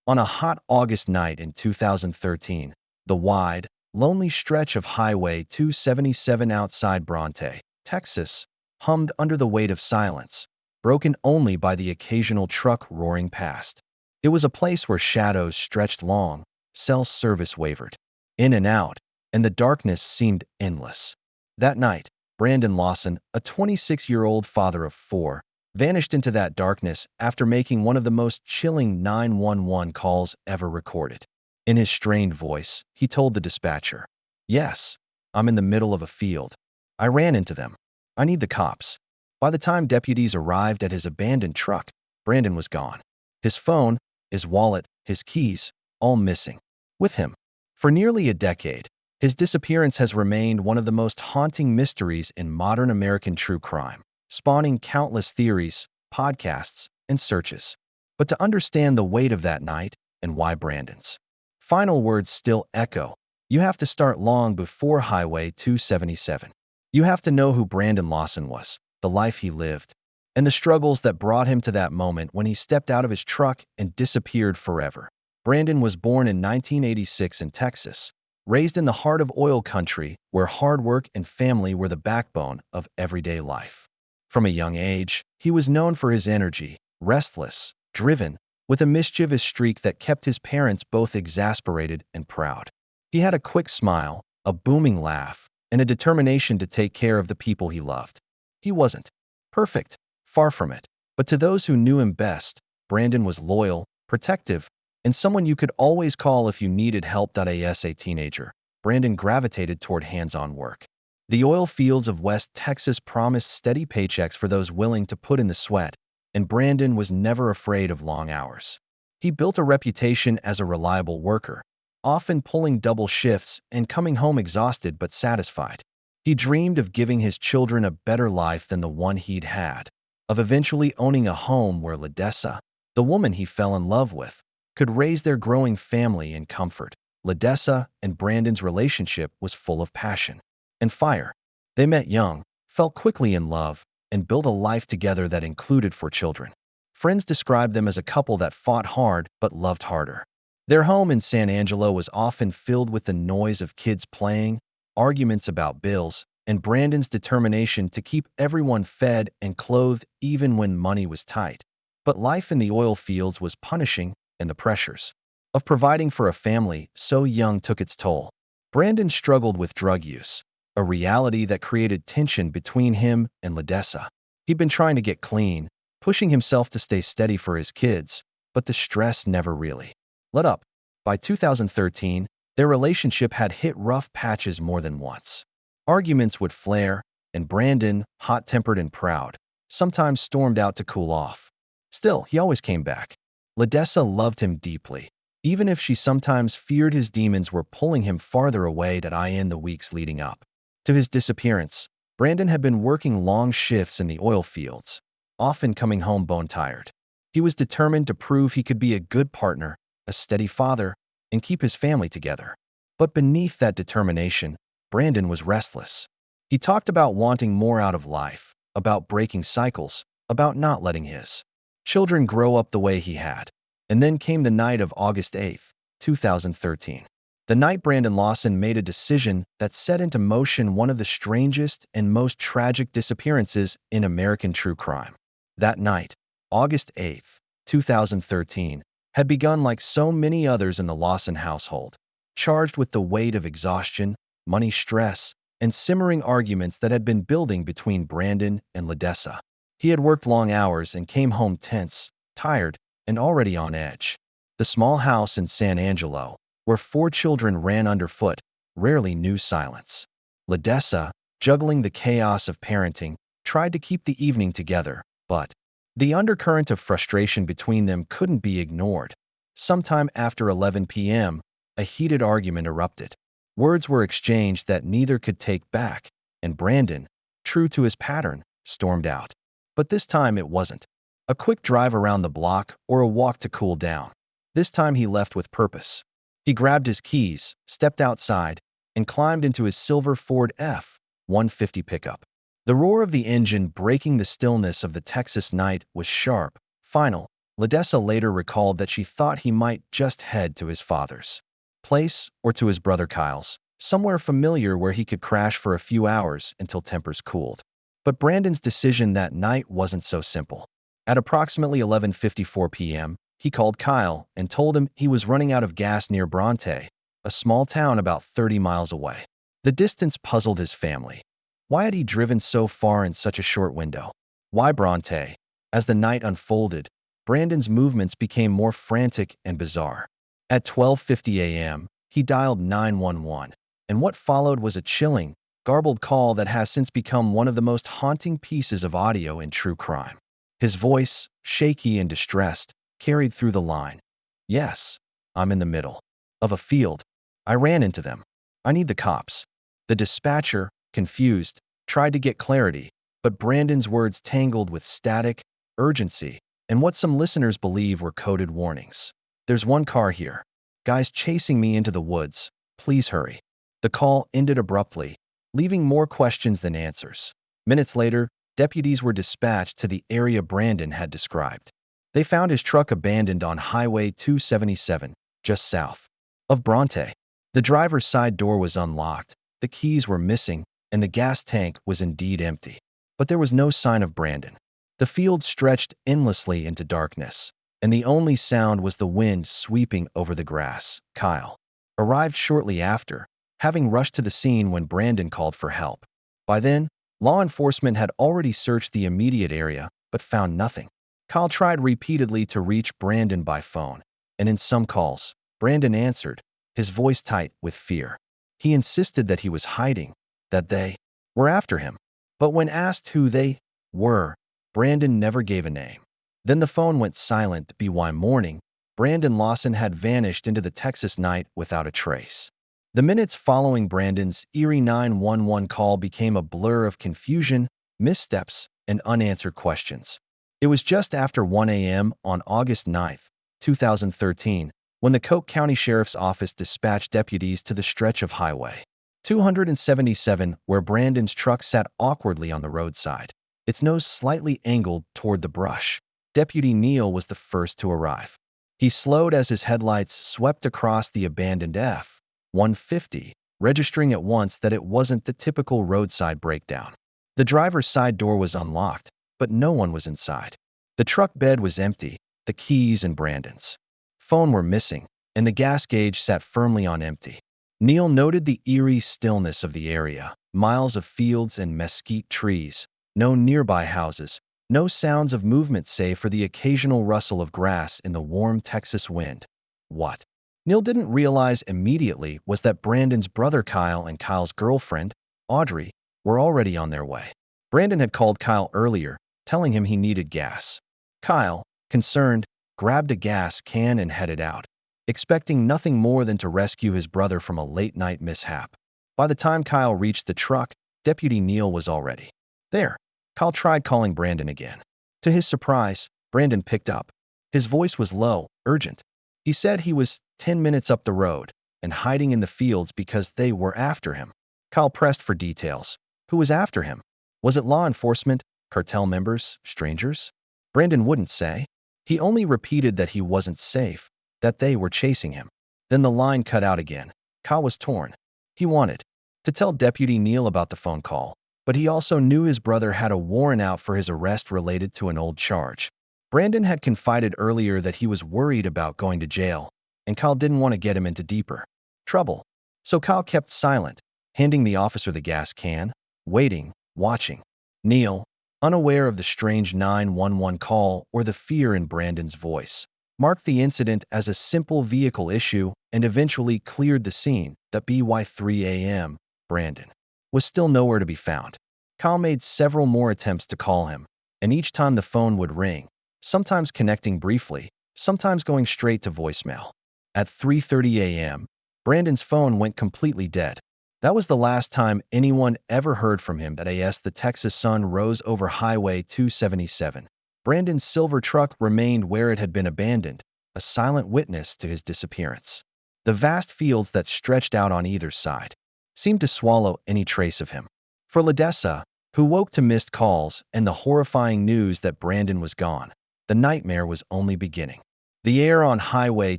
On a hot August night in 2013, the wide, lonely stretch of Highway 277 outside Bronte, Texas, hummed under the weight of silence, broken only by the occasional truck roaring past. It was a place where shadows stretched long, cell service wavered, in and out, and the darkness seemed endless. That night, Brandon Lawson, a 26-year-old father of four, vanished into that darkness after making one of the most chilling 911 calls ever recorded. In his strained voice, he told the dispatcher, "Yes, I'm in the middle of a field. I ran into them. I need the cops." By the time deputies arrived at his abandoned truck, Brandon was gone. His phone, his wallet, his keys, all missing. With him. For nearly a decade, his disappearance has remained one of the most haunting mysteries in modern American true crime, spawning countless theories, podcasts, and searches. But to understand the weight of that night and why Brandon's final words still echo, you have to start long before Highway 277. You have to know who Brandon Lawson was, the life he lived, and the struggles that brought him to that moment when he stepped out of his truck and disappeared forever. Brandon was born in 1986 in Texas, raised in the heart of oil country where hard work and family were the backbone of everyday life. From a young age, he was known for his energy, restless, driven, with a mischievous streak that kept his parents both exasperated and proud. He had a quick smile, a booming laugh, and a determination to take care of the people he loved. He wasn't perfect, far from it, but to those who knew him best, Brandon was loyal, protective, and someone you could always call if you needed help. As a teenager, Brandon gravitated toward hands-on work. The oil fields of West Texas promised steady paychecks for those willing to put in the sweat, and Brandon was never afraid of long hours. He built a reputation as a reliable worker, often pulling double shifts and coming home exhausted but satisfied. He dreamed of giving his children a better life than the one he'd had, of eventually owning a home where Ledessa, the woman he fell in love with, could raise their growing family in comfort. Ledessa and Brandon's relationship was full of passion and fire. They met young, fell quickly in love, and built a life together that included 4 children. Friends described them as a couple that fought hard but loved harder. Their home in San Angelo was often filled with the noise of kids playing, arguments about bills, and Brandon's determination to keep everyone fed and clothed even when money was tight. But life in the oil fields was punishing, and the pressures of providing for a family so young took its toll. Brandon struggled with drug use, a reality that created tension between him and Ledessa. He'd been trying to get clean, pushing himself to stay steady for his kids, but the stress never really let up. By 2013, their relationship had hit rough patches more than once. Arguments would flare, and Brandon, hot-tempered and proud, sometimes stormed out to cool off. Still, he always came back. Ledessa loved him deeply, even if she sometimes feared his demons were pulling him farther away. In the weeks leading up to his disappearance, Brandon had been working long shifts in the oil fields, often coming home bone-tired. He was determined to prove he could be a good partner, a steady father, and keep his family together. But beneath that determination, Brandon was restless. He talked about wanting more out of life, about breaking cycles, about not letting his children grow up the way he had. And then came the night of August 8, 2013. The night Brandon Lawson made a decision that set into motion one of the strangest and most tragic disappearances in American true crime. That night, August 8, 2013, had begun like so many others in the Lawson household, charged with the weight of exhaustion, money stress, and simmering arguments that had been building between Brandon and Ledessa. He had worked long hours and came home tense, tired, and already on edge. The small house in San Angelo, where 4 children ran underfoot, rarely knew silence. Ledessa, juggling the chaos of parenting, tried to keep the evening together, but the undercurrent of frustration between them couldn't be ignored. Sometime after 11 p.m., a heated argument erupted. Words were exchanged that neither could take back, and Brandon, true to his pattern, stormed out. But this time it wasn't a quick drive around the block or a walk to cool down. This time he left with purpose. He grabbed his keys, stepped outside, and climbed into his silver Ford F-150 pickup. The roar of the engine breaking the stillness of the Texas night was sharp, final, Ledessa later recalled that she thought he might just head to his father's place or to his brother Kyle's, somewhere familiar where he could crash for a few hours until tempers cooled. But Brandon's decision that night wasn't so simple. At approximately 11:54 p.m., he called Kyle and told him he was running out of gas near Bronte, a small town about 30 miles away. The distance puzzled his family. Why had he driven so far in such a short window? Why Bronte? As the night unfolded, Brandon's movements became more frantic and bizarre. At 12:50 a.m., he dialed 911, and what followed was a chilling, garbled call that has since become one of the most haunting pieces of audio in true crime. His voice, shaky and distressed, carried through the line. "Yes, I'm in the middle of a field. I ran into them. I need the cops." The dispatcher, confused, tried to get clarity, but Brandon's words tangled with static, urgency, and what some listeners believe were coded warnings. "There's one car here. Guys chasing me into the woods. Please hurry." The call ended abruptly, leaving more questions than answers. Minutes later, deputies were dispatched to the area Brandon had described. They found his truck abandoned on Highway 277, just south of Bronte. The driver's side door was unlocked, the keys were missing, and the gas tank was indeed empty. But there was no sign of Brandon. The field stretched endlessly into darkness, and the only sound was the wind sweeping over the grass. Kyle arrived shortly after, having rushed to the scene when Brandon called for help. By then, law enforcement had already searched the immediate area, but found nothing. Kyle tried repeatedly to reach Brandon by phone, and in some calls, Brandon answered, his voice tight with fear. He insisted that he was hiding, that they were after him. But when asked who they were, Brandon never gave a name. Then the phone went silent. By morning, Brandon Lawson had vanished into the Texas night without a trace. The minutes following Brandon's eerie 911 call became a blur of confusion, missteps, and unanswered questions. It was just after 1 a.m. on August 9, 2013, when the Coke County Sheriff's Office dispatched deputies to the stretch of Highway 277 where Brandon's truck sat awkwardly on the roadside, its nose slightly angled toward the brush. Deputy Neal was the first to arrive. He slowed as his headlights swept across the abandoned F-150, registering at once that it wasn't the typical roadside breakdown. The driver's side door was unlocked, but no one was inside. The truck bed was empty, the keys and Brandon's phone were missing, and the gas gauge sat firmly on empty. Neal noted the eerie stillness of the area, miles of fields and mesquite trees, no nearby houses, no sounds of movement save for the occasional rustle of grass in the warm Texas wind. What Neal didn't realize immediately was that Brandon's brother Kyle and Kyle's girlfriend, Audrey, were already on their way. Brandon had called Kyle earlier, telling him he needed gas. Kyle, concerned, grabbed a gas can and headed out, expecting nothing more than to rescue his brother from a late-night mishap. By the time Kyle reached the truck, Deputy Neal was already there. Kyle tried calling Brandon again. To his surprise, Brandon picked up. His voice was low, urgent. He said he was 10 minutes up the road and hiding in the fields because they were after him. Kyle pressed for details. Who was after him? Was it law enforcement, cartel members, strangers? Brandon wouldn't say. He only repeated that he wasn't safe, that they were chasing him. Then the line cut out again. Kyle was torn. He wanted to tell Deputy Neal about the phone call, but he also knew his brother had a warrant out for his arrest related to an old charge. Brandon had confided earlier that he was worried about going to jail, and Kyle didn't want to get him into deeper trouble. So Kyle kept silent, handing the officer the gas can, waiting, watching. Neal, unaware of the strange 911 call or the fear in Brandon's voice, marked the incident as a simple vehicle issue and eventually cleared the scene. By 3 a.m., Brandon was still nowhere to be found. Kyle made several more attempts to call him, and each time the phone would ring, sometimes connecting briefly, sometimes going straight to voicemail. At 3:30 a.m., Brandon's phone went completely dead. That was the last time anyone ever heard from him. As the Texas sun rose over Highway 277, Brandon's silver truck remained where it had been abandoned, a silent witness to his disappearance. The vast fields that stretched out on either side seemed to swallow any trace of him. For Ledessa, who woke to missed calls and the horrifying news that Brandon was gone, The nightmare was only beginning. The air on Highway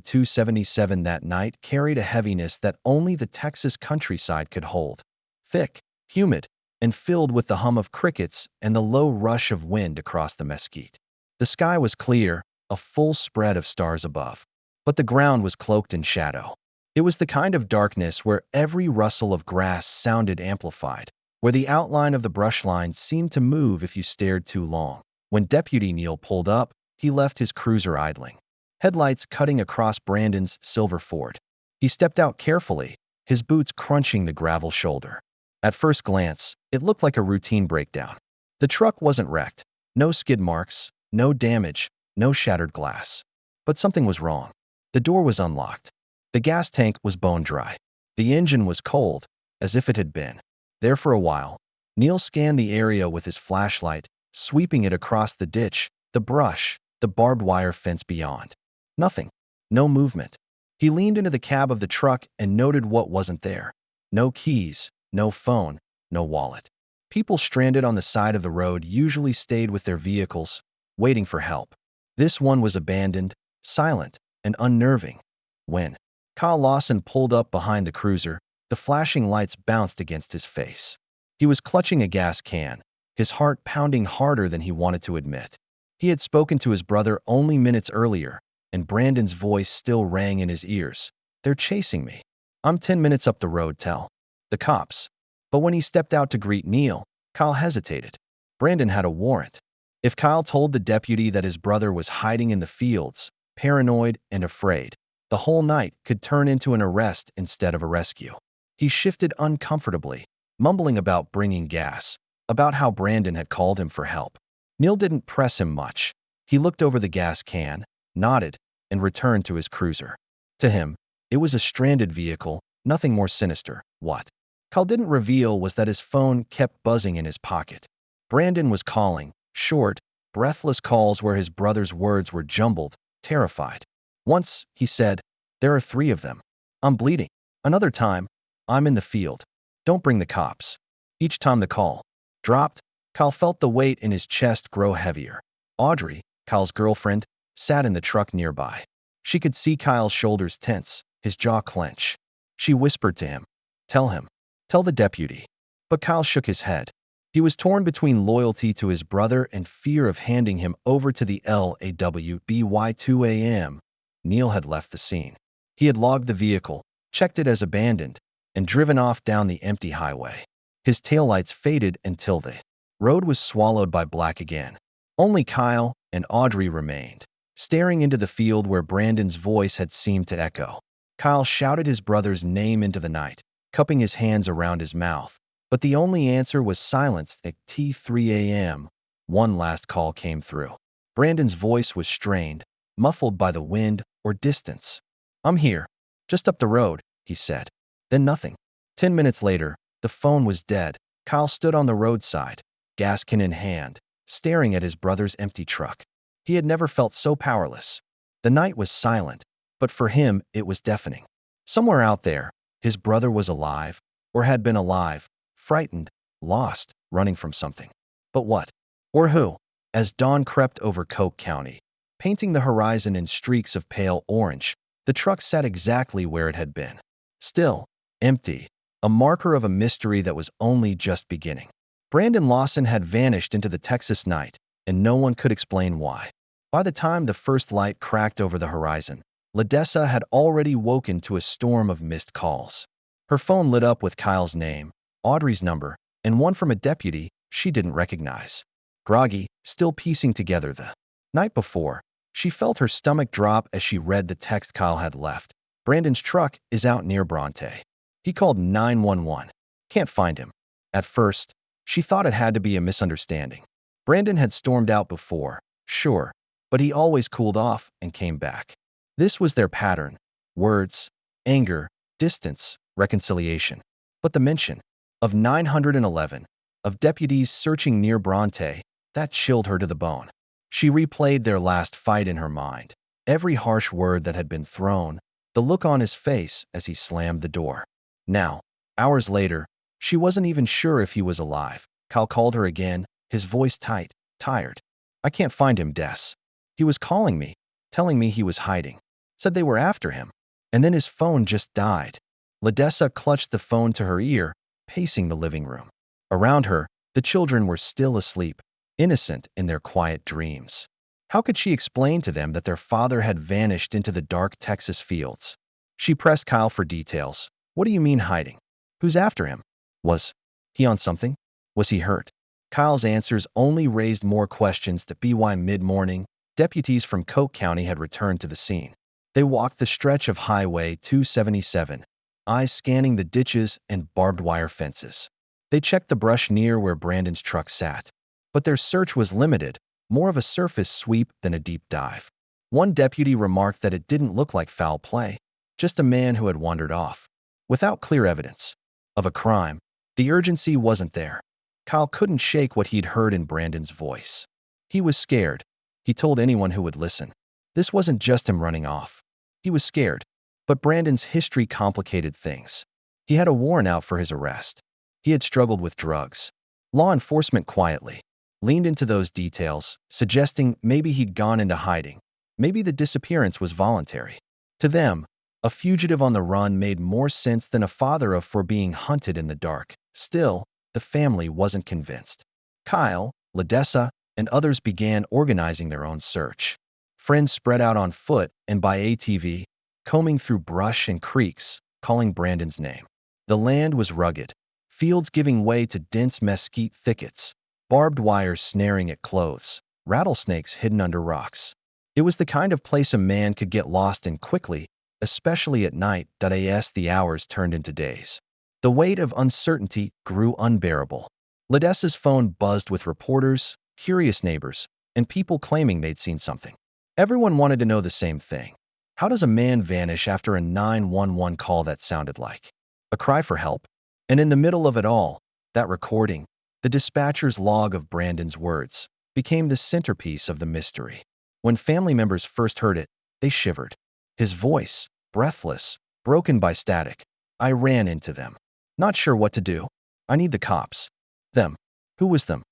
277 that night carried a heaviness that only the Texas countryside could hold. Thick, humid, and filled with the hum of crickets and the low rush of wind across the mesquite. The sky was clear, a full spread of stars above, but the ground was cloaked in shadow. It was the kind of darkness where every rustle of grass sounded amplified, where the outline of the brush line seemed to move if you stared too long. When Deputy Neal pulled up, he left his cruiser idling, headlights cutting across Brandon's silver Ford. He stepped out carefully, his boots crunching the gravel shoulder. At first glance, it looked like a routine breakdown. The truck wasn't wrecked. No skid marks, no damage, no shattered glass. But something was wrong. The door was unlocked. The gas tank was bone dry. The engine was cold, as if it had been there for a while. Neal scanned the area with his flashlight, sweeping it across the ditch, the brush, the barbed wire fence beyond. Nothing. No movement. He leaned into the cab of the truck and noted what wasn't there. No keys, no phone, no wallet. People stranded on the side of the road usually stayed with their vehicles, waiting for help. This one was abandoned, silent, and unnerving. When Kyle Lawson pulled up behind the cruiser, the flashing lights bounced against his face. He was clutching a gas can, his heart pounding harder than he wanted to admit. He had spoken to his brother only minutes earlier, and Brandon's voice still rang in his ears. "They're chasing me. I'm 10 minutes up the road, tell the cops." But when he stepped out to greet Neal, Kyle hesitated. Brandon had a warrant. If Kyle told the deputy that his brother was hiding in the fields, paranoid and afraid, the whole night could turn into an arrest instead of a rescue. He shifted uncomfortably, mumbling about bringing gas, about how Brandon had called him for help. Neal didn't press him much. He looked over the gas can, nodded, and returned to his cruiser. To him, it was a stranded vehicle, nothing more sinister. What Kyle didn't reveal was that his phone kept buzzing in his pocket. Brandon was calling, short, breathless calls where his brother's words were jumbled, terrified. Once, he said, "There are 3 of them. I'm bleeding." Another time, "I'm in the field. Don't bring the cops." Each time the call dropped, Kyle felt the weight in his chest grow heavier. Audrey, Kyle's girlfriend, sat in the truck nearby. She could see Kyle's shoulders tense, his jaw clench. She whispered to him, "Tell him. Tell the deputy." But Kyle shook his head. He was torn between loyalty to his brother and fear of handing him over to the LAW by 2 a.m. Neal had left the scene. He had logged the vehicle, checked it as abandoned, and driven off down the empty highway. His taillights faded until the road was swallowed by black again. Only Kyle and Audrey remained, staring into the field where Brandon's voice had seemed to echo. Kyle shouted his brother's name into the night, cupping his hands around his mouth. But the only answer was silence at 3 a.m. One last call came through. Brandon's voice was strained, muffled by the wind or distance. "I'm here, just up the road," he said. Then nothing. 10 minutes later, the phone was dead. Kyle stood on the roadside, gas can in hand, staring at his brother's empty truck. He had never felt so powerless. The night was silent, but for him it was deafening. Somewhere out there, his brother was alive, or had been alive, frightened, lost, running from something. But what? Or who? As dawn crept over Coke County, painting the horizon in streaks of pale orange, the truck sat exactly where it had been. Still, empty, a marker of a mystery that was only just beginning. Brandon Lawson had vanished into the Texas night, and no one could explain why. By the time the first light cracked over the horizon, Ledessa had already woken to a storm of missed calls. Her phone lit up with Kyle's name, Audrey's number, and one from a deputy she didn't recognize. Groggy, still piecing together the night before, she felt her stomach drop as she read the text Kyle had left. "Brandon's truck is out near Bronte. He called 911. Can't find him." At first, she thought it had to be a misunderstanding. Brandon had stormed out before, sure, but he always cooled off and came back. This was their pattern: words, anger, distance, reconciliation. But the mention of 911, of deputies searching near Bronte, that chilled her to the bone. She replayed their last fight in her mind, every harsh word that had been thrown, the look on his face as he slammed the door. Now, hours later, she wasn't even sure if he was alive. Kyle called her again, his voice tight, tired. "I can't find him, Des." He was calling me, telling me he was hiding. Said they were after him. And then his phone just died. Ledessa clutched the phone to her ear, pacing the living room. Around her, the children were still asleep, innocent in their quiet dreams. How could she explain to them that their father had vanished into the dark Texas fields? She pressed Kyle for details. What do you mean hiding? Who's after him? Was he on something? Was he hurt? Kyle's answers only raised more questions. To by mid-morning, deputies from Coke County had returned to the scene. They walked the stretch of Highway 277, eyes scanning the ditches and barbed wire fences. They checked the brush near where Brandon's truck sat. But their search was limited, more of a surface sweep than a deep dive. One deputy remarked that it didn't look like foul play, just a man who had wandered off. Without clear evidence of a crime, the urgency wasn't there. Kyle couldn't shake what he'd heard in Brandon's voice. He was scared. He told anyone who would listen. This wasn't just him running off. He was scared. But Brandon's history complicated things. He had a warrant out for his arrest. He had struggled with drugs. Law enforcement quietly leaned into those details, suggesting maybe he'd gone into hiding. Maybe the disappearance was voluntary. To them, a fugitive on the run made more sense than a father of for being hunted in the dark. Still, the family wasn't convinced. Kyle, Ledessa, and others began organizing their own search. Friends spread out on foot and by ATV, combing through brush and creeks, calling Brandon's name. The land was rugged, fields giving way to dense mesquite thickets, barbed wire snaring at clothes, rattlesnakes hidden under rocks. It was the kind of place a man could get lost in quickly, especially at night. As the hours turned into days, the weight of uncertainty grew unbearable. Ledessa's phone buzzed with reporters, curious neighbors, and people claiming they'd seen something. Everyone wanted to know the same thing. How does a man vanish after a 911 call that sounded like a cry for help? And in the middle of it all, that recording, the dispatcher's log of Brandon's words, became the centerpiece of the mystery. When family members first heard it, they shivered. His voice, breathless, broken by static. I ran into them. Not sure what to do. I need the cops. Them. Who was them?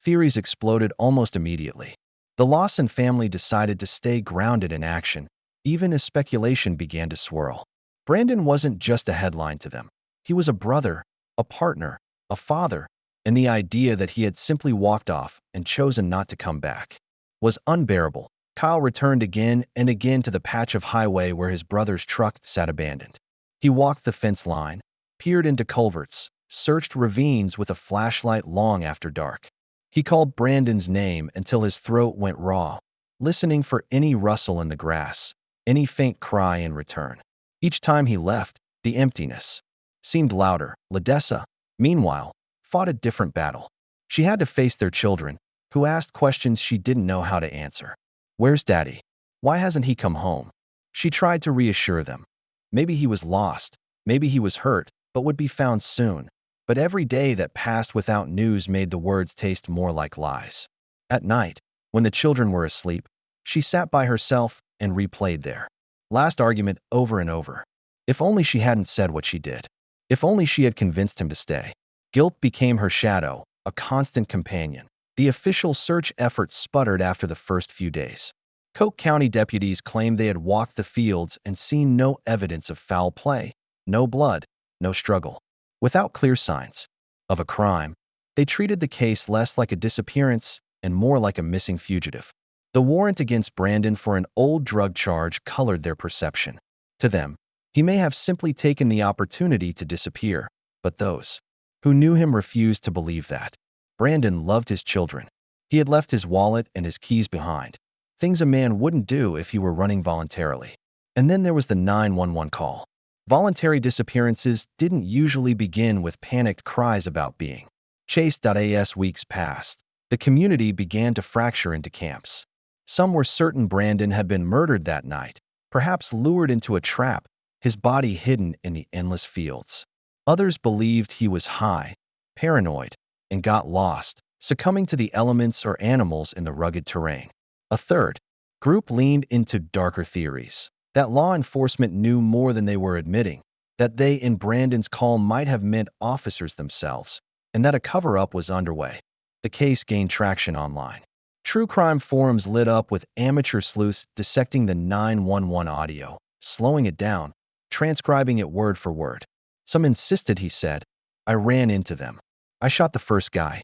Theories exploded almost immediately. The Lawson family decided to stay grounded in action, even as speculation began to swirl. Brandon wasn't just a headline to them. He was a brother, a partner, a father, and the idea that he had simply walked off and chosen not to come back was unbearable. Kyle returned again and again to the patch of highway where his brother's truck sat abandoned. He walked the fence line, peered into culverts, searched ravines with a flashlight long after dark. He called Brandon's name until his throat went raw, listening for any rustle in the grass, any faint cry in return. Each time he left, the emptiness seemed louder. Ledessa, meanwhile, fought a different battle. She had to face their children, who asked questions she didn't know how to answer. Where's Daddy? Why hasn't he come home? She tried to reassure them. Maybe he was lost, maybe he was hurt, but would be found soon. But every day that passed without news made the words taste more like lies. At night, when the children were asleep, she sat by herself and replayed their last argument over and over. If only she hadn't said what she did. If only she had convinced him to stay. Guilt became her shadow, a constant companion. The official search effort sputtered after the first few days. Coke County deputies claimed they had walked the fields and seen no evidence of foul play, no blood, no struggle. Without clear signs of a crime, they treated the case less like a disappearance and more like a missing fugitive. The warrant against Brandon for an old drug charge colored their perception. To them, he may have simply taken the opportunity to disappear, but those who knew him refused to believe that. Brandon loved his children. He had left his wallet and his keys behind, things a man wouldn't do if he were running voluntarily. And then there was the 911 call. Voluntary disappearances didn't usually begin with panicked cries about being chased. As weeks passed, the community began to fracture into camps. Some were certain Brandon had been murdered that night, perhaps lured into a trap, his body hidden in the endless fields. Others believed he was high, paranoid, and got lost, succumbing to the elements or animals in the rugged terrain. A third group leaned into darker theories. That law enforcement knew more than they were admitting, that they in Brandon's call might have meant officers themselves, and that a cover-up was underway. The case gained traction online. True crime forums lit up with amateur sleuths dissecting the 911 audio, slowing it down, transcribing it word for word. Some insisted, he said, I ran into them. I shot the first guy.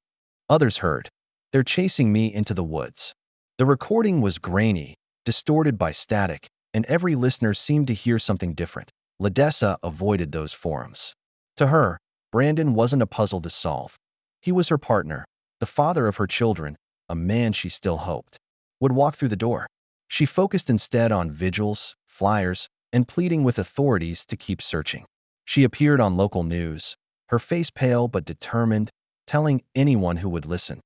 Others heard. They're chasing me into the woods. The recording was grainy, distorted by static, and every listener seemed to hear something different. Ledessa avoided those forums. To her, Brandon wasn't a puzzle to solve. He was her partner, the father of her children, a man she still hoped would walk through the door. She focused instead on vigils, flyers, and pleading with authorities to keep searching. She appeared on local news, her face pale but determined, telling anyone who would listen,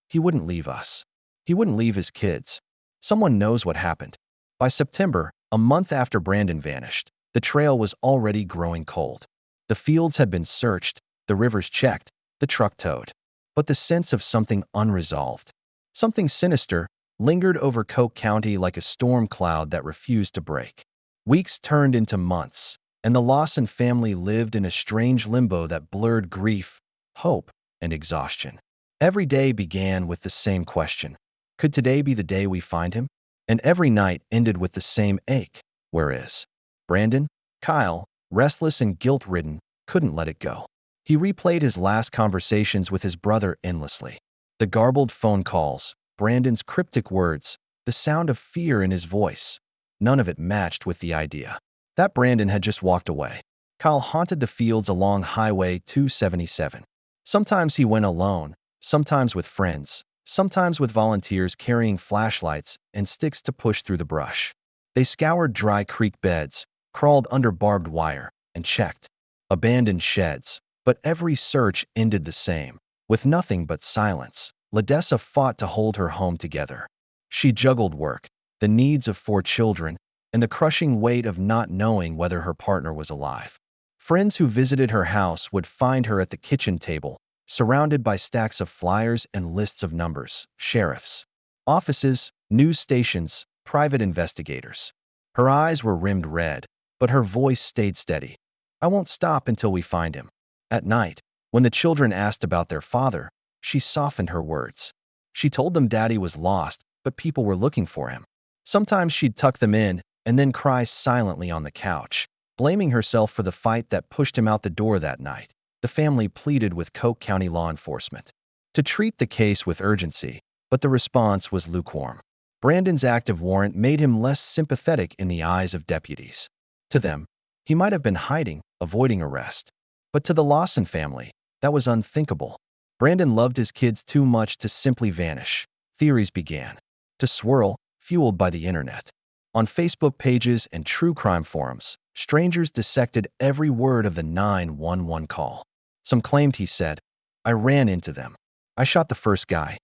he wouldn't leave us. He wouldn't leave his kids. Someone knows what happened. By September, a month after Brandon vanished, the trail was already growing cold. The fields had been searched, the rivers checked, the truck towed. But the sense of something unresolved, something sinister, lingered over Coke County like a storm cloud that refused to break. Weeks turned into months, and the Lawson family lived in a strange limbo that blurred grief, hope, and exhaustion. Every day began with the same question. Could today be the day we find him? And every night ended with the same ache. Where is Brandon? Kyle, restless and guilt-ridden, couldn't let it go. He replayed his last conversations with his brother endlessly. The garbled phone calls, Brandon's cryptic words, the sound of fear in his voice. None of it matched with the idea that Brandon had just walked away. Kyle haunted the fields along Highway 277. Sometimes he went alone, sometimes with friends, sometimes with volunteers carrying flashlights and sticks to push through the brush. They scoured dry creek beds, crawled under barbed wire, and checked abandoned sheds. But every search ended the same, with nothing but silence. Ledessa fought to hold her home together. She juggled work, the needs of 4 children, and the crushing weight of not knowing whether her partner was alive. Friends who visited her house would find her at the kitchen table, surrounded by stacks of flyers and lists of numbers, sheriffs, offices, news stations, private investigators. Her eyes were rimmed red, but her voice stayed steady. I won't stop until we find him. At night, when the children asked about their father, she softened her words. She told them Daddy was lost, but people were looking for him. Sometimes she'd tuck them in and then cry silently on the couch, blaming herself for the fight that pushed him out the door that night. The family pleaded with Coke County law enforcement to treat the case with urgency, but the response was lukewarm. Brandon's active warrant made him less sympathetic in the eyes of deputies. To them, he might have been hiding, avoiding arrest. But to the Lawson family, that was unthinkable. Brandon loved his kids too much to simply vanish. Theories began to swirl, fueled by the internet. On Facebook pages and true crime forums, strangers dissected every word of the 911 call. Some claimed he said, I ran into them. I shot the first guy.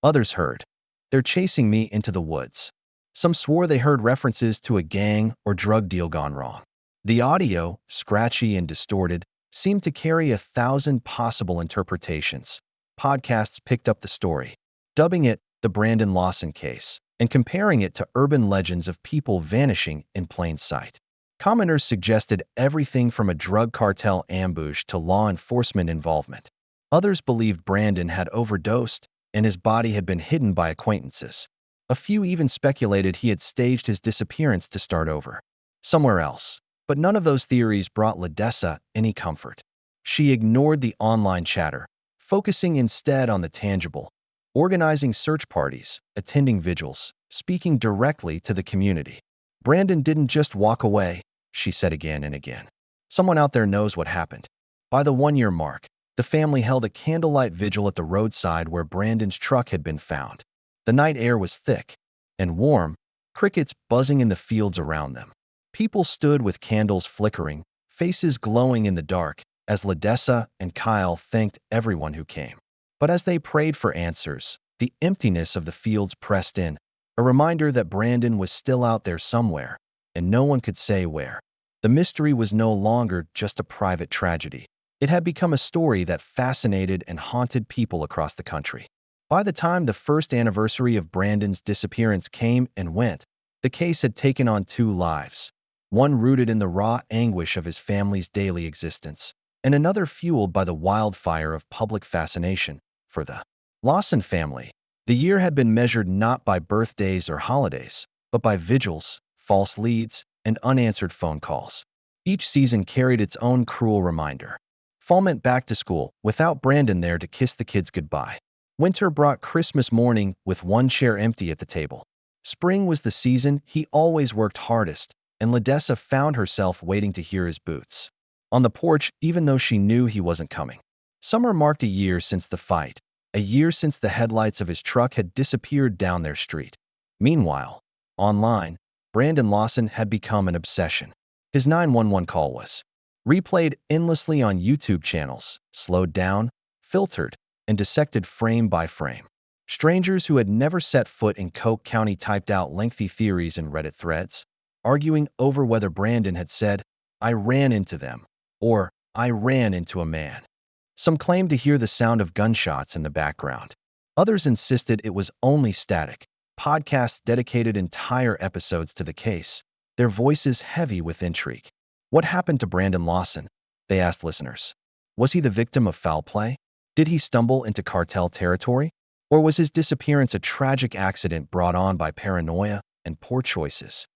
Others heard, they're chasing me into the woods. Some swore they heard references to a gang or drug deal gone wrong. The audio, scratchy and distorted, seemed to carry 1,000 possible interpretations. Podcasts picked up the story, dubbing it the Brandon Lawson case, and comparing it to urban legends of people vanishing in plain sight. Commenters suggested everything from a drug cartel ambush to law enforcement involvement. Others believed Brandon had overdosed and his body had been hidden by acquaintances. A few even speculated he had staged his disappearance to start over somewhere else. But none of those theories brought Ledessa any comfort. She ignored the online chatter, focusing instead on the tangible, organizing search parties, attending vigils, speaking directly to the community. Brandon didn't just walk away, she said again and again. Someone out there knows what happened. By the 1-year mark, the family held a candlelight vigil at the roadside where Brandon's truck had been found. The night air was thick and warm, crickets buzzing in the fields around them. People stood with candles flickering, faces glowing in the dark, as Ledessa and Kyle thanked everyone who came. But as they prayed for answers, the emptiness of the fields pressed in, a reminder that Brandon was still out there somewhere, and no one could say where. The mystery was no longer just a private tragedy. It had become a story that fascinated and haunted people across the country. By the time the first anniversary of Brandon's disappearance came and went, the case had taken on 2 lives. One rooted in the raw anguish of his family's daily existence, and another fueled by the wildfire of public fascination. For the Lawson family, The year had been measured not by birthdays or holidays, but by vigils, false leads, and unanswered phone calls. Each season carried its own cruel reminder. Fall meant back to school, without Brandon there to kiss the kids goodbye. Winter brought Christmas morning with one chair empty at the table. Spring was the season he always worked hardest, and Ledessa found herself waiting to hear his boots on the porch even though she knew he wasn't coming. Summer marked a year since the fight, a year since the headlights of his truck had disappeared down their street. Meanwhile, online, Brandon Lawson had become an obsession. His 911 call was replayed endlessly on YouTube channels, slowed down, filtered, and dissected frame by frame. Strangers who had never set foot in Coke County typed out lengthy theories in Reddit threads, arguing over whether Brandon had said, "I ran into them," or "I ran into a man." Some claimed to hear the sound of gunshots in the background. Others insisted it was only static. Podcasts dedicated entire episodes to the case, their voices heavy with intrigue. What happened to Brandon Lawson? They asked listeners. Was he the victim of foul play? Did he stumble into cartel territory? Or was his disappearance a tragic accident brought on by paranoia and poor choices?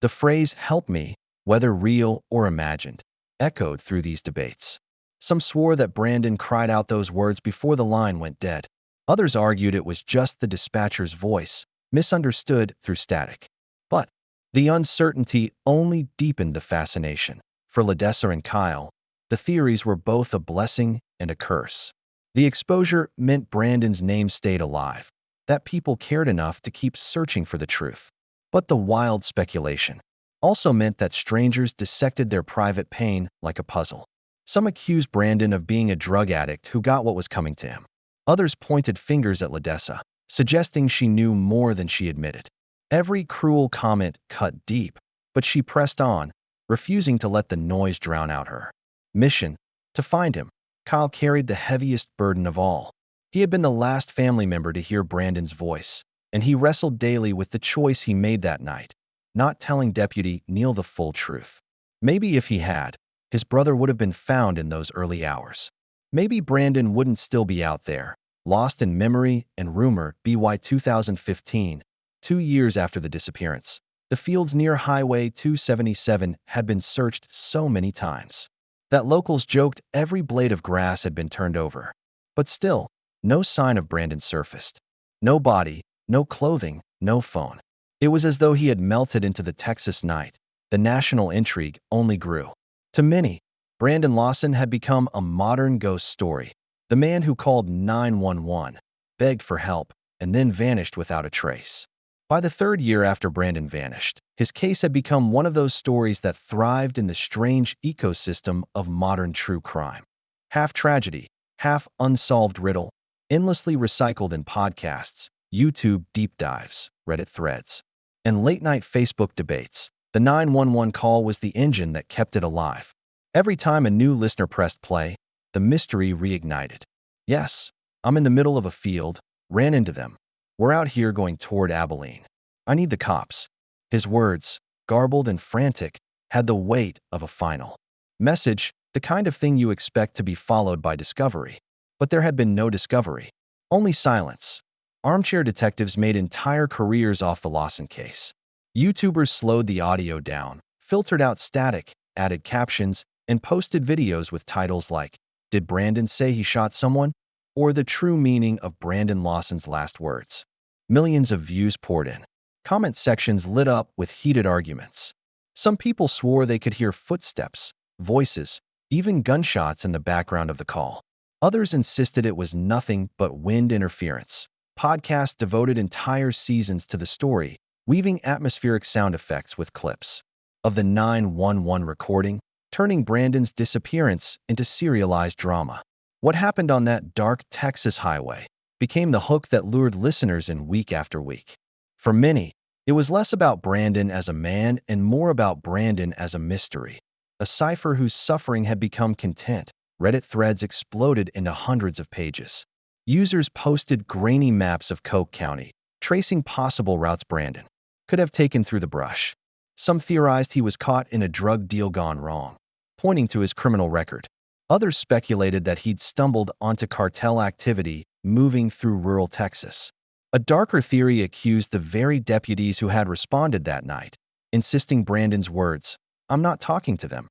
The phrase, "help me," whether real or imagined, echoed through these debates. Some swore that Brandon cried out those words before the line went dead. Others argued it was just the dispatcher's voice, misunderstood through static. But the uncertainty only deepened the fascination. For Ledessa and Kyle, the theories were both a blessing and a curse. The exposure meant Brandon's name stayed alive, that people cared enough to keep searching for the truth. But the wild speculation also meant that strangers dissected their private pain like a puzzle. Some accused Brandon of being a drug addict who got what was coming to him. Others pointed fingers at Ledessa, suggesting she knew more than she admitted. Every cruel comment cut deep, but she pressed on, refusing to let the noise drown out her mission to find him. Kyle carried the heaviest burden of all. He had been the last family member to hear Brandon's voice, and he wrestled daily with the choice he made that night, not telling Deputy Neil the full truth. Maybe if he had, his brother would have been found in those early hours. Maybe Brandon wouldn't still be out there, lost in memory and rumor. By 2015, 2 years after the disappearance, the fields near Highway 277 had been searched so many times that locals joked every blade of grass had been turned over. But still, no sign of Brandon surfaced. No body, no clothing, no phone. It was as though he had melted into the Texas night. The national intrigue only grew. To many, Brandon Lawson had become a modern ghost story. The man who called 911, begged for help, and then vanished without a trace. By the 3rd year after Brandon vanished, his case had become one of those stories that thrived in the strange ecosystem of modern true crime. Half tragedy, half unsolved riddle, endlessly recycled in podcasts, YouTube deep dives, Reddit threads, and late-night Facebook debates. The 911 call was the engine that kept it alive. Every time a new listener pressed play, the mystery reignited. "Yes, I'm in the middle of a field, ran into them. We're out here going toward Abilene. I need the cops." His words, garbled and frantic, had the weight of a final message, the kind of thing you expect to be followed by discovery. But there had been no discovery, only silence. Armchair detectives made entire careers off the Lawson case. YouTubers slowed the audio down, filtered out static, added captions, and posted videos with titles like, "Did Brandon say he shot someone?" or "The True Meaning of Brandon Lawson's Last Words." Millions of views poured in. Comment sections lit up with heated arguments. Some people swore they could hear footsteps, voices, even gunshots in the background of the call. Others insisted it was nothing but wind interference. Podcasts devoted entire seasons to the story, weaving atmospheric sound effects with clips of the 911 recording, turning Brandon's disappearance into serialized drama. What happened on that dark Texas highway became the hook that lured listeners in week after week. For many, it was less about Brandon as a man and more about Brandon as a mystery, a cipher whose suffering had become content. Reddit threads exploded into hundreds of pages. Users posted grainy maps of Coke County, tracing possible routes Brandon could have taken through the brush. Some theorized he was caught in a drug deal gone wrong, pointing to his criminal record. Others speculated that he'd stumbled onto cartel activity moving through rural Texas. A darker theory accused the very deputies who had responded that night, insisting Brandon's words, "I'm not talking to them,"